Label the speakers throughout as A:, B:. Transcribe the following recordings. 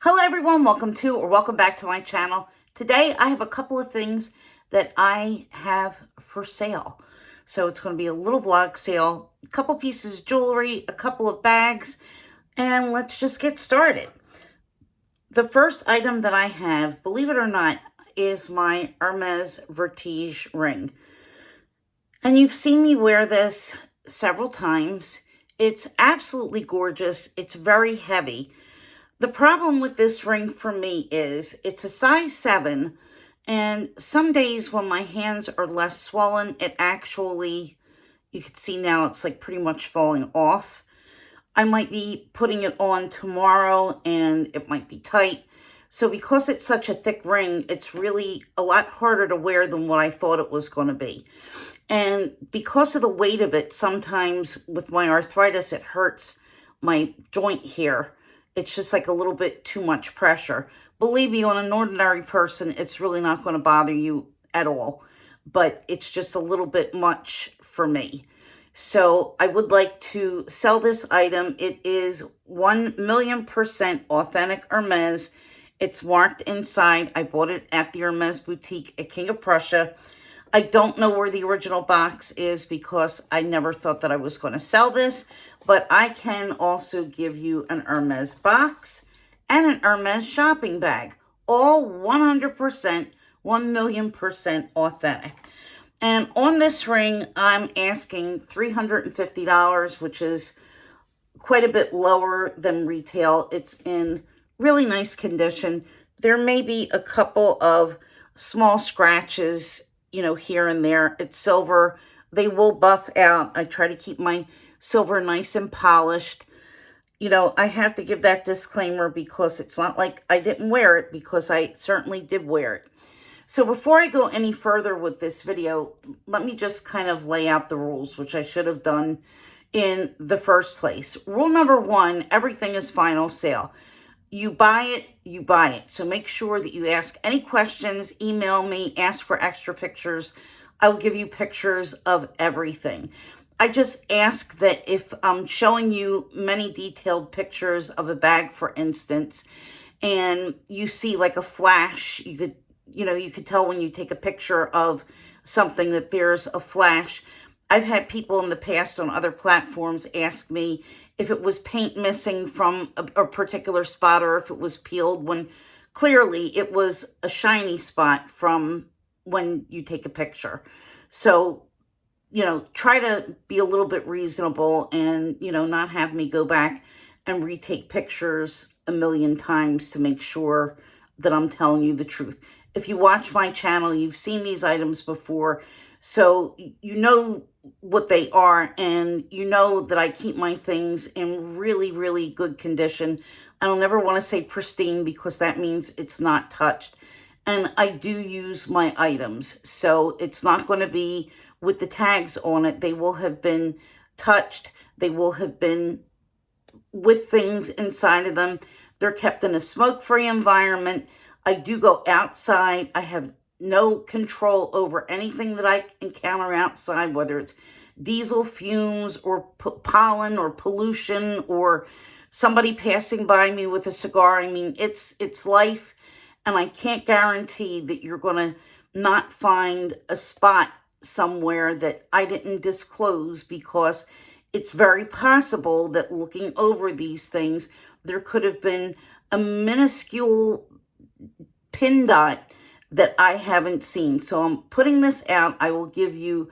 A: Hello everyone, welcome back to my channel. Today I have a couple of things that I have for sale. So it's going to be a little vlog sale, a couple pieces of jewelry, a couple of bags, and let's just get started. The first item that I have, believe it or not, is my Hermès Vertige Ring. And you've seen me wear this several times. It's absolutely gorgeous. It's very heavy. The problem with this ring for me is it's a size 7, and some days when my hands are less swollen, it actually, you can see now it's like pretty much falling off. I might be putting it on tomorrow and it might be tight. So because it's such a thick ring, it's really a lot harder to wear than what I thought it was going to be. And because of the weight of it, sometimes with my arthritis, it hurts my joint here. It's just like a little bit too much pressure. Believe me, on an ordinary person, it's really not going to bother you at all. But it's just a little bit much for me. So I would like to sell this item. It is 1,000,000% authentic Hermes. It's marked inside. I bought it at the Hermès boutique at King of Prussia. I don't know where the original box is because I never thought that I was going to sell this, but I can also give you an Hermes box and an Hermes shopping bag, all 100%, 1,000,000% authentic. And on this ring, I'm asking $350, which is quite a bit lower than retail. It's in really nice condition. There may be a couple of small scratches, here and there. It's silver. They will buff out. I try to keep my silver nice and polished. I have to give that disclaimer because it's not like I didn't wear it, because I certainly did wear it. So before I go any further with this video, let me just kind of lay out the rules, which I should have done in the first place. Rule number 1, everything is final sale. You buy it, you buy it. So make sure that you ask any questions, email me, ask for extra pictures. I will give you pictures of everything. I just ask that if I'm showing you many detailed pictures of a bag, for instance, and you see like a flash, you could tell when you take a picture of something that there's a flash. I've had people in the past on other platforms ask me if it was paint missing from a particular spot or if it was peeled, when clearly it was a shiny spot from when you take a picture. So, try to be a little bit reasonable and, not have me go back and retake pictures a million times to make sure that I'm telling you the truth. If you watch my channel, you've seen these items before, so you know what they are, and you know that I keep my things in really, really good condition. I don't ever want to say pristine because that means it's not touched. And I do use my items, so it's not going to be with the tags on it. They will have been touched. They will have been with things inside of them. They're kept in a smoke-free environment. I do go outside. I have no control over anything that I encounter outside, whether it's diesel fumes or pollen or pollution or somebody passing by me with a cigar. I mean, it's life, and I can't guarantee that you're going to not find a spot somewhere that I didn't disclose, because it's very possible that looking over these things, there could have been a minuscule pin dot that I haven't seen. So I'm putting this out. I will give you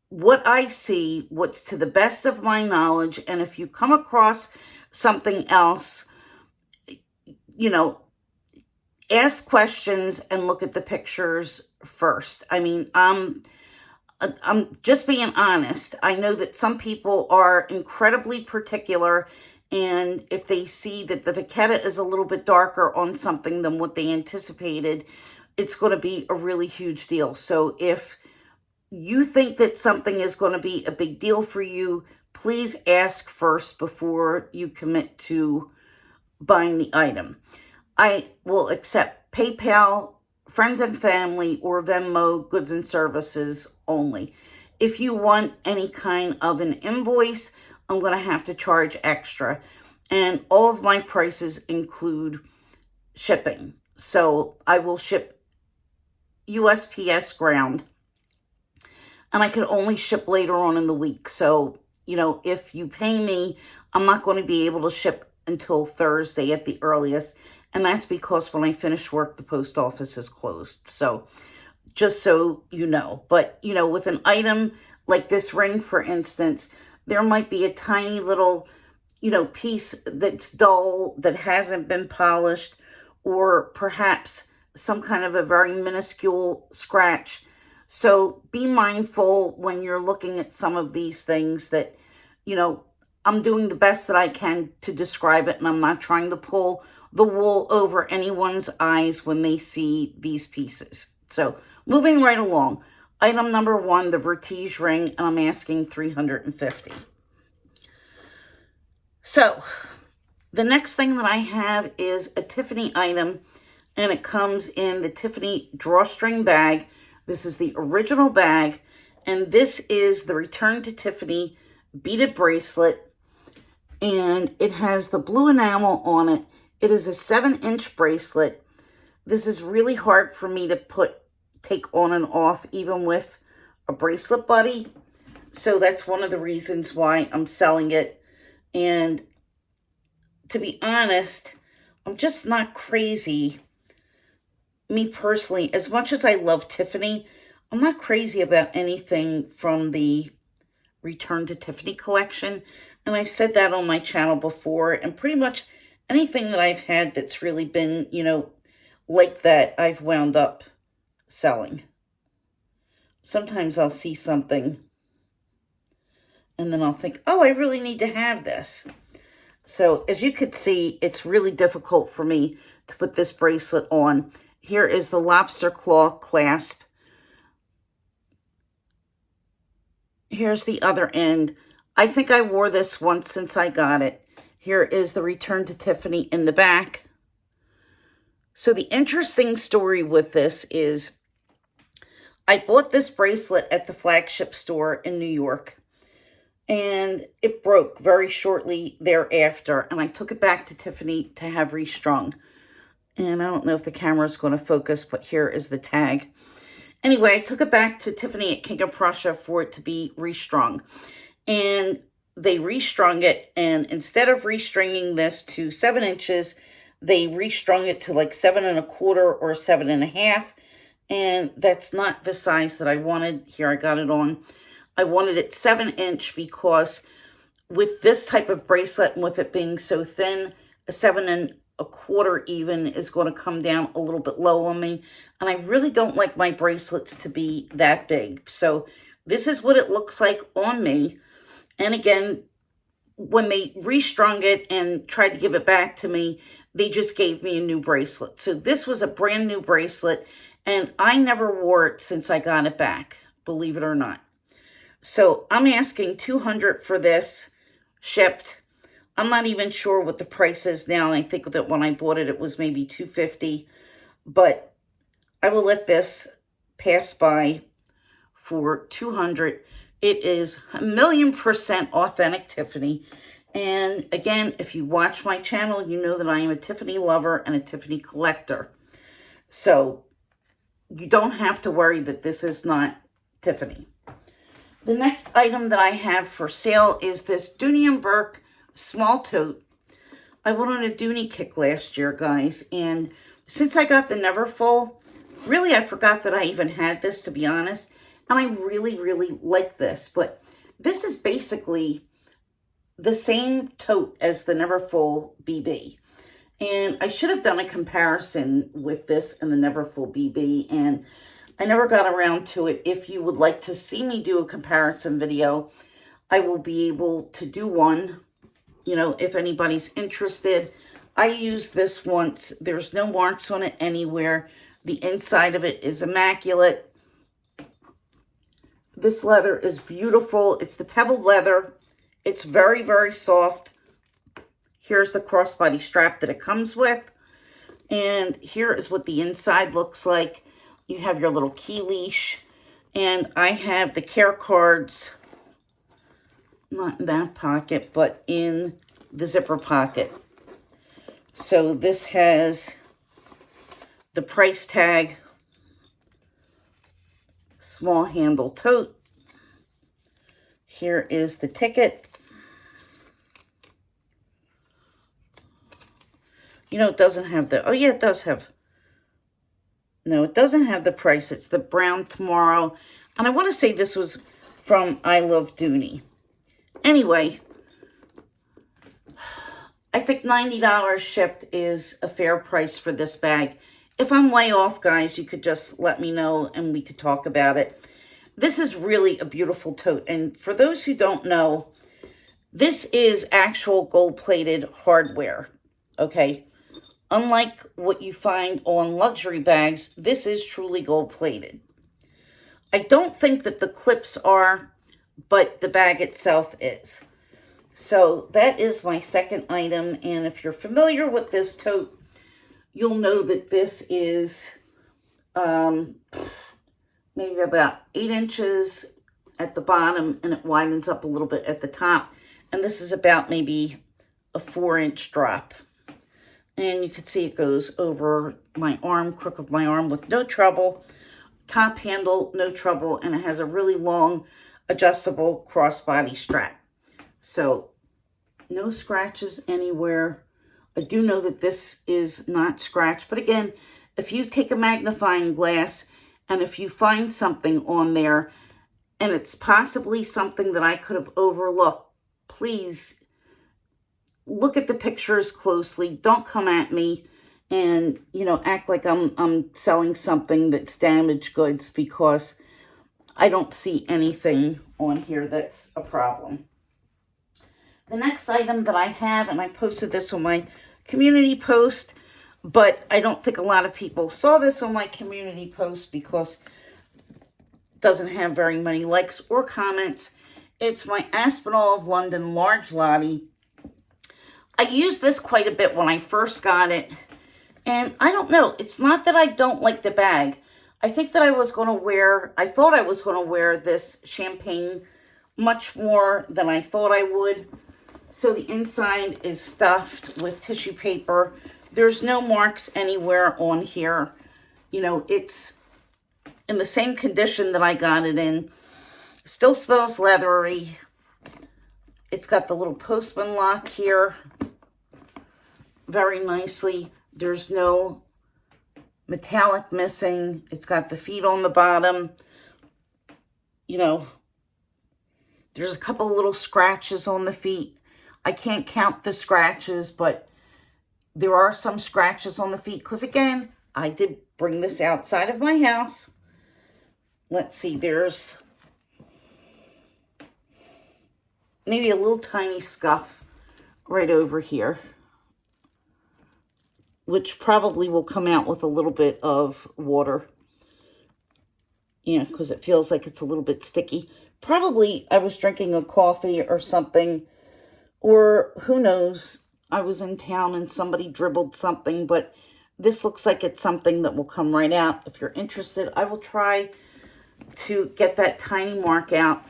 A: what I see, what's to the best of my knowledge. And if you come across something else, ask questions and look at the pictures first. I mean, I'm just being honest. I know that some people are incredibly particular, and if they see that the vachetta is a little bit darker on something than what they anticipated, it's going to be a really huge deal. So if you think that something is going to be a big deal for you, please ask first before you commit to buying the item. I will accept PayPal, friends and family, or Venmo, goods and services only. If you want any kind of an invoice, I'm going to have to charge extra. And all of my prices include shipping. So I will ship USPS ground, and I can only ship later on in the week. So, you know, if you pay me, I'm not going to be able to ship until Thursday at the earliest. And that's because when I finish work, the post office is closed. So just so you know. But, you know, with an item like this ring, for instance, there might be a tiny little, you know, piece that's dull, that hasn't been polished, or perhaps some kind of a very minuscule scratch. So be mindful when you're looking at some of these things that, you know, I'm doing the best that I can to describe it, and I'm not trying to pull the wool over anyone's eyes when they see these pieces. So moving right along, item number 1, the Vertige ring, and I'm asking $350. So the next thing that I have is a Tiffany item, and it comes in the Tiffany drawstring bag. This is the original bag, and this is the Return to Tiffany beaded bracelet, and it has the blue enamel on it. It is a 7-inch bracelet. This is really hard for me to take on and off, even with a bracelet buddy. So that's one of the reasons why I'm selling it. And to be honest, I'm just not crazy. Me personally, as much as I love Tiffany, I'm not crazy about anything from the Return to Tiffany collection. And I've said that on my channel before, and pretty much anything that I've had that's really been, you know, like that, I've wound up selling. Sometimes I'll see something and then I'll think, oh, I really need to have this. So as you could see, it's really difficult for me to put this bracelet on. Here is the lobster claw clasp. Here's the other end. I think I wore this once since I got it. Here is the Return to Tiffany in the back. So the interesting story with this is I bought this bracelet at the flagship store in New York, and it broke very shortly thereafter, and I took it back to Tiffany to have restrung. And I don't know if the camera is going to focus, but here is the tag. Anyway, I took it back to Tiffany at King of Prussia for it to be restrung. And they restrung it, and instead of restringing this to 7 inches, they restrung it to like 7¼ or 7½. And that's not the size that I wanted. Here, I got it on. I wanted it 7-inch because with this type of bracelet and with it being so thin, a 7¼ even is going to come down a little bit low on me. And I really don't like my bracelets to be that big. So this is what it looks like on me. And again, when they restrung it and tried to give it back to me, they just gave me a new bracelet. So this was a brand new bracelet, and I never wore it since I got it back, believe it or not. So I'm asking $200 for this, shipped. I'm not even sure what the price is now. I think that when I bought it, it was maybe $250. But I will let this pass by for $200. It is 1,000,000% authentic Tiffany. And again, if you watch my channel, you know that I am a Tiffany lover and a Tiffany collector. So you don't have to worry that this is not Tiffany. The next item that I have for sale is this Dooney Bourke small tote. I went on a Dooney kick last year, guys. And since I got the Neverfull, really I forgot that I even had this, to be honest. And I really, really like this. But this is basically the same tote as the Neverfull BB. And I should have done a comparison with this and the Neverfull BB. And I never got around to it. If you would like to see me do a comparison video, I will be able to do one. You know, if anybody's interested. I used this once. There's no marks on it anywhere. The inside of it is immaculate. This leather is beautiful. It's the pebbled leather. It's very, very soft. Here's the crossbody strap that it comes with. And here is what the inside looks like. You have your little key leash. And I have the care cards, not in that pocket, but in the zipper pocket. So this has the price tag, small handle tote. Here is the ticket. You know, it doesn't have the, oh yeah, it does have, no, it doesn't have the price. It's the Brown Tomorrow. And I want to say this was from I Love Dooney. Anyway, I think $90 shipped is a fair price for this bag. If I'm way off, guys, you could just let me know and we could talk about it. This is really a beautiful tote. And for those who don't know, this is actual gold-plated hardware, okay? Unlike what you find on luxury bags, this is truly gold-plated. I don't think that the clips are, but the bag itself is. So that is my second item. And if you're familiar with this tote, you'll know that this is maybe about 8 inches at the bottom, and it widens up a little bit at the top. And this is about maybe a 4-inch drop. And you can see it goes over my arm, crook of my arm with no trouble. Top handle, no trouble. And it has a really long adjustable crossbody strap. So no scratches anywhere. I do know that this is not scratched. But again, if you take a magnifying glass and if you find something on there and it's possibly something that I could have overlooked, please look at the pictures closely. Don't come at me and, you know, act like I'm selling something that's damaged goods, because I don't see anything on here that's a problem. The next item that I have, and I posted this on my community post, but I don't think a lot of people saw this on my community post because it doesn't have very many likes or comments. It's my Aspinal of London large Lottie. I used this quite a bit when I first got it, and I don't know, it's not that I don't like the bag. I think that I thought I was going to wear this champagne much more than I thought I would. So the inside is stuffed with tissue paper. There's no marks anywhere on here. You know, it's in the same condition that I got it in. Still smells leathery. It's got the little postman lock here very nicely. There's no metallic missing. It's got the feet on the bottom. You know, there's a couple little scratches on the feet. I can't count the scratches, but there are some scratches on the feet because, again, I did bring this outside of my house. Let's see, there's maybe a little tiny scuff right over here, which probably will come out with a little bit of water. You know, because it feels like it's a little bit sticky. Probably I was drinking a coffee or something, or who knows, I was in town and somebody dribbled something, but this looks like it's something that will come right out. If you're interested, I will try to get that tiny mark out.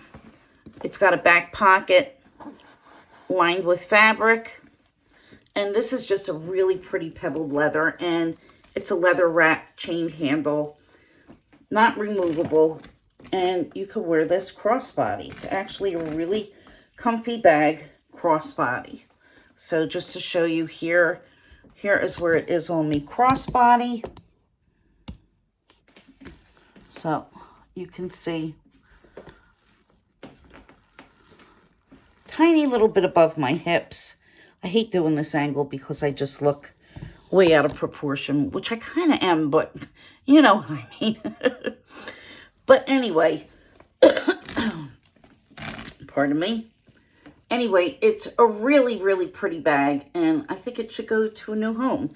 A: It's got a back pocket lined with fabric, and this is just a really pretty pebbled leather, and it's a leather wrap chain handle, not removable, and you could wear this crossbody. It's actually a really comfy bag crossbody. So just to show you here is where it is on me crossbody. So you can see tiny little bit above my hips. I hate doing this angle because I just look way out of proportion, which I kind of am, but you know what I mean. But anyway, pardon me. Anyway, it's a really, really pretty bag, and I think it should go to a new home.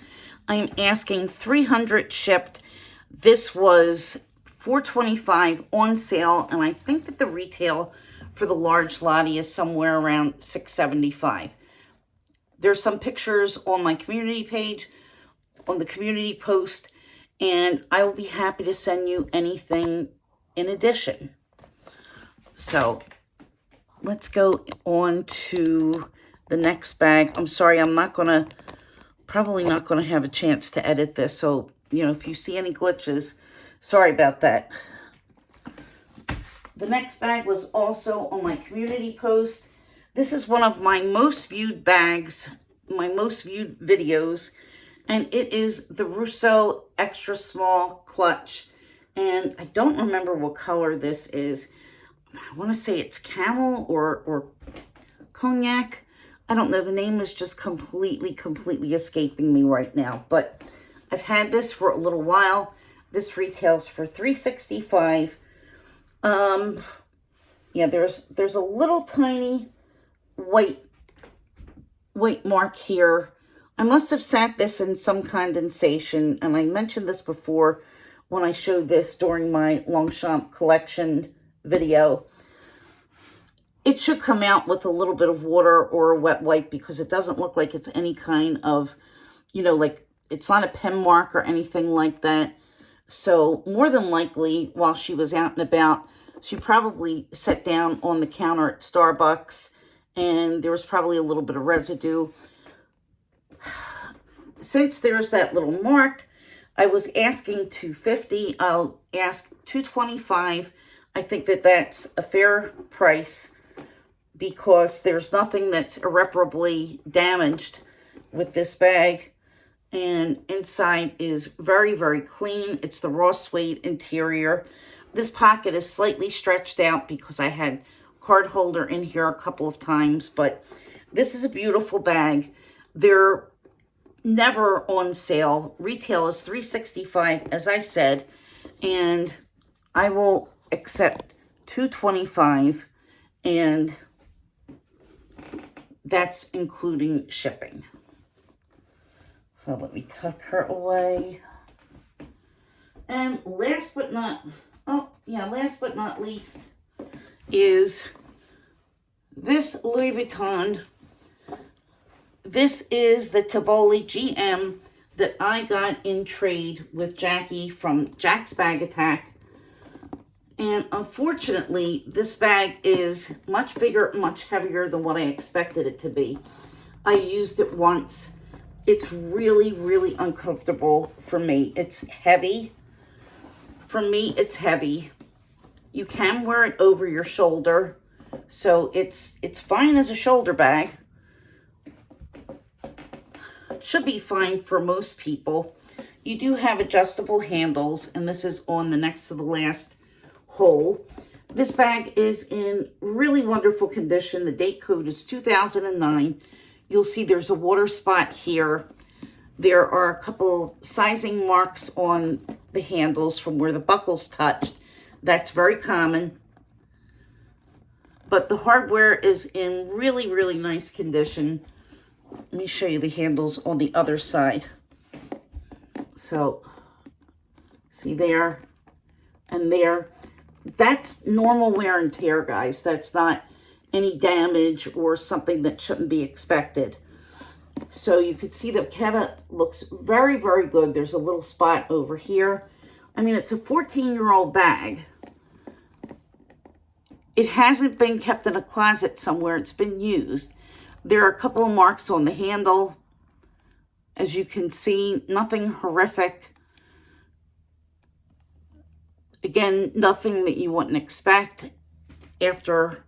A: I am asking $300 shipped. This was $425 on sale, and I think that the retail for the large Lottie is somewhere around $675. There's some pictures on my community page, on the community post, and I will be happy to send you anything in addition. So let's go on to the next bag. I'm sorry, I'm probably not gonna have a chance to edit this, so you know, if you see any glitches, sorry about that. The next bag was also on my community post. This is one of my most viewed bags, my most viewed videos, and it is the Roseau extra small clutch. And I don't remember what color this is. I want to say it's camel or cognac. I don't know. The name is just completely escaping me right now. But I've had this for a little while. This retails for $365. Yeah, there's a little tiny white mark here. I must have sat this in some condensation, and I mentioned this before when I showed this during my Longchamp collection video. It should come out with a little bit of water or a wet wipe because it doesn't look like it's any kind of, you know, like it's not a pen mark or anything like that. So more than likely, while she was out and about, she probably sat down on the counter at Starbucks and there was probably a little bit of residue. Since there's that little mark, I was asking $250. I'll ask $225. I think that that's a fair price because there's nothing that's irreparably damaged with this bag. And inside is very clean. It's the raw suede interior. This pocket is slightly stretched out because I had card holder in here a couple of times, but this is a beautiful bag. They're never on sale. Retail is $365, as I said, and I will accept $225, and that's including shipping. So let me tuck her away. And last but not least is this Louis Vuitton. This is the Tivoli GM that I got in trade with Jackie from Jack's Bag Attack. And unfortunately, this bag is much bigger, much heavier than what I expected it to be. I used it once. It's really uncomfortable for me. It's heavy. For me, it's heavy. You can wear it over your shoulder, so it's fine as a shoulder bag. It should be fine for most people. You do have adjustable handles, and this is on the next to the last hole. This bag is in really wonderful condition. The date code is 2009. You'll see there's a water spot here. There are a couple sizing marks on the handles from where the buckles touched. That's very common. But the hardware is in really nice condition. Let me show you the handles on the other side. So, see there and there. That's normal wear and tear, guys. That's not any damage or something that shouldn't be expected. So you can see the Keta looks very good. There's a little spot over here. I mean, it's a 14-year-old bag. It hasn't been kept in a closet somewhere. It's been used. There are a couple of marks on the handle. As you can see, nothing horrific. Again, nothing that you wouldn't expect after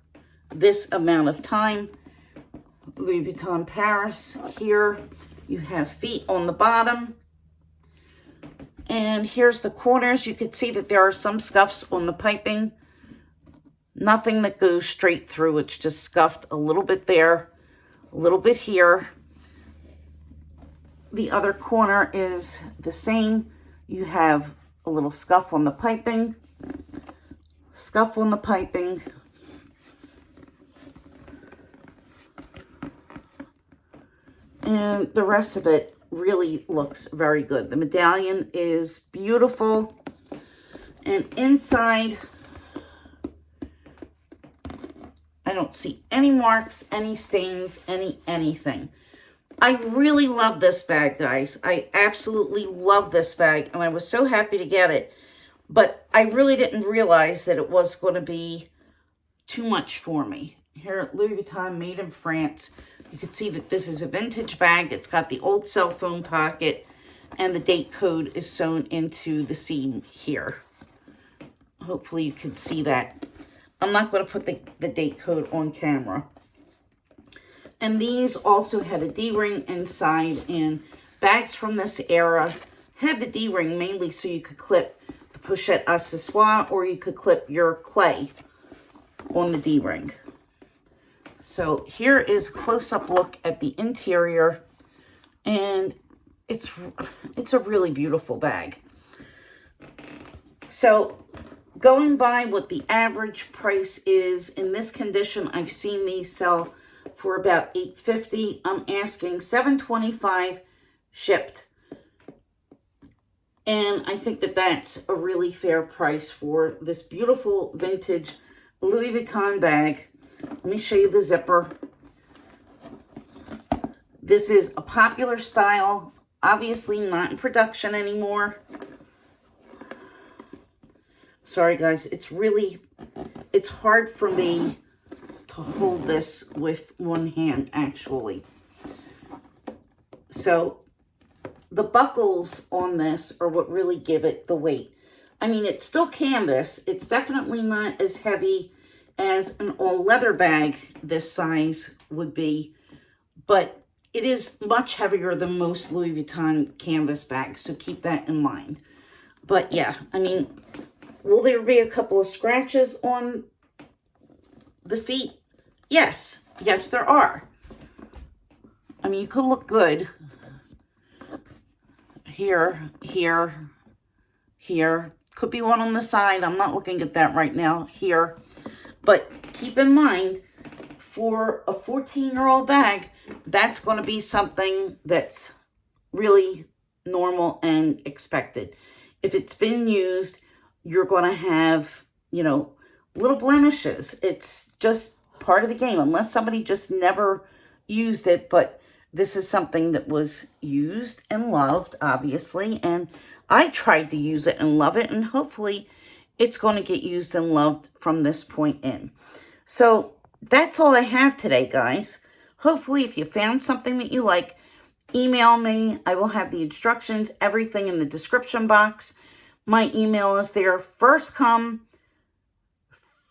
A: this amount of time. Louis Vuitton Paris here. You have feet on the bottom. And here's the corners. You can see that there are some scuffs on the piping. Nothing that goes straight through. It's just scuffed a little bit there, a little bit here. The other corner is the same. You have a little scuff on the piping, scuff on the piping. And the rest of it really looks very good. The medallion is beautiful. And inside, I don't see any marks, any stains, anything. I really love this bag, guys. I absolutely love this bag, and I was so happy to get it. But I really didn't realize that it was going to be too much for me. Here, Louis Vuitton, made in France. You can see that this is a vintage bag. It's got the old cell phone pocket. And the date code is sewn into the seam here. Hopefully you can see that. I'm not going to put the date code on camera. And these also had a D-ring inside, and bags from this era had the D-ring mainly so you could clip the pochette accessoire, or you could clip your clay on the D-ring. So here is a close-up look at the interior, and it's a really beautiful bag. So going by what the average price is in this condition, I've seen these sell for about $8.50. I'm asking $7.25 shipped. And I think that that's a really fair price for this beautiful vintage Louis Vuitton bag. Let me show you the zipper. This is a popular style, obviously not in production anymore. Sorry guys, it's hard for me to hold this with one hand actually. So the buckles on this are what really give it the weight. I mean, it's still canvas. It's definitely not as heavy as an all leather bag this size would be, but it is much heavier than most Louis Vuitton canvas bags, so keep that in mind. But yeah, I mean, will there be a couple of scratches on the feet? Yes. Yes, there are. I mean, you could look good. Here, here, here. Could be one on the side. I'm not looking at that right now. Here. But keep in mind, for a 14-year-old bag, that's going to be something that's really normal and expected. If it's been used, you're going to have, you know, little blemishes. It's just part of the game, unless somebody just never used it. But this is something that was used and loved, obviously, and I tried to use it and love it, and hopefully it's going to get used and loved from this point in. So that's all I have today, guys. Hopefully, if you found something that you like, email me. I will have the instructions, everything in the description box. My email is there. First come,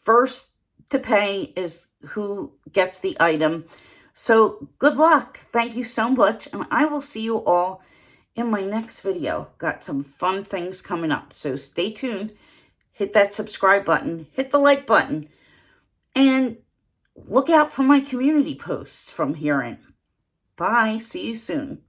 A: first to pay is who gets the item. So good luck. Thank you so much. And I will see you all in my next video. Got some fun things coming up. So stay tuned. Hit that subscribe button. Hit the like button. And look out for my community posts from here in. Bye. See you soon.